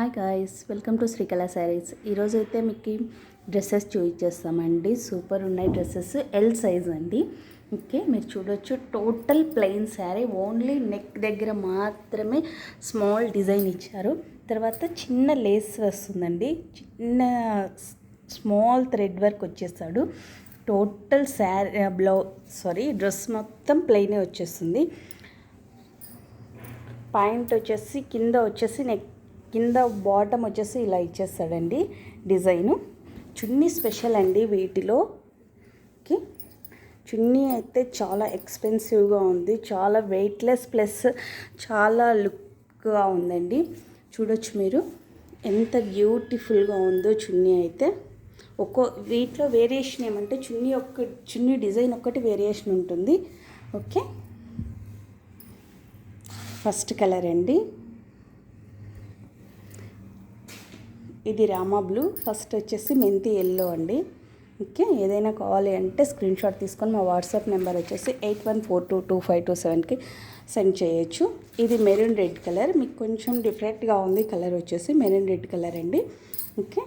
Hi guys, welcome to Srikala saris. ఈరోజు అయితే మీకు డ్రెస్సెస్ చూపించేస్తామండి. సూపర్ ఉన్నాయి డ్రెస్సెస్. ఎల్ సైజ్ అండి. ఓకే, మీరు చూడొచ్చు. Total plain sari, only neck దగ్గర మాత్రమే స్మాల్ డిజైన్ ఇచ్చారు. తర్వాత చిన్న లేస్ వస్తుందండి, చిన్న స్మాల్ థ్రెడ్ వర్క్ వచ్చేస్తాడు. టోటల్ డ్రెస్ మొత్తం ప్లెయినే వచ్చేస్తుంది. పాయింట్ వచ్చేసి కింద బాటమ్ వచ్చేసి ఇలా ఇచ్చేస్తాడండి డిజైను. చున్నీ స్పెషల్ అండి వీటిలో. ఓకే, చున్నీ అయితే చాలా ఎక్స్పెన్సివ్గా ఉంది, చాలా వెయిట్లెస్ ప్లస్ చాలా లుక్గా ఉందండి. చూడొచ్చు మీరు ఎంత బ్యూటిఫుల్గా ఉందో చున్నీ అయితే. వీటిలో వేరియేషన్ ఏమంటే చున్నీ డిజైన్ ఒక్కటి వేరియేషన్ ఉంటుంది. ఓకే, ఫస్ట్ కలర్ అండి ఇది రామా బ్లూ. ఫస్ట్ వచ్చేసి మెంతి ఎల్లో అండి. ఓకే, ఏదైనా కావాలి అంటే స్క్రీన్ షాట్ తీసుకొని మా వాట్సాప్ నెంబర్ వచ్చేసి 81422527కి సెండ్ చేయొచ్చు. ఇది మెరూన్ రెడ్ కలర్, మీకు కొంచెం డిఫరెంట్గా ఉంది కలర్ వచ్చేసి మెరూన్ రెడ్ కలర్ అండి. ఓకే,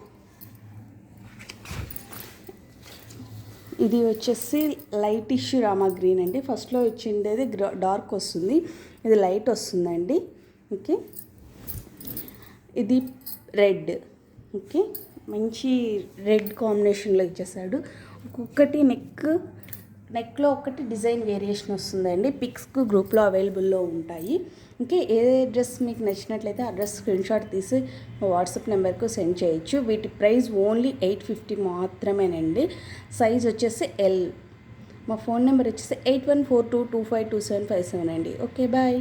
ఇది వచ్చేసి లైట్ ఇష్యూ రామా గ్రీన్ అండి. ఫస్ట్లో వచ్చిండేది డార్క్ వస్తుంది, ఇది లైట్ వస్తుందండి. ఓకే, ఇది రెడ్. ఓకే, మంచి రెడ్ కాంబినేషన్లో ఇచ్చేసాడు. ఒక్కొక్కటి నెక్లో ఒకటి డిజైన్ వేరియేషన్ వస్తుందండి. పిక్స్కు గ్రూప్లో అవైలబుల్లో ఉంటాయి. ఓకే, ఏ డ్రెస్ మీకు నచ్చినట్లయితే ఆ డ్రెస్ స్క్రీన్ షాట్ తీసి వాట్సాప్ నెంబర్కు సెండ్ చేయొచ్చు. వీటి ప్రైస్ ఓన్లీ 850 మాత్రమేనండి. సైజ్ వచ్చేసి ఎల్. మా ఫోన్ నెంబర్ వచ్చేసి 8142252757 అండి. Okay, bye.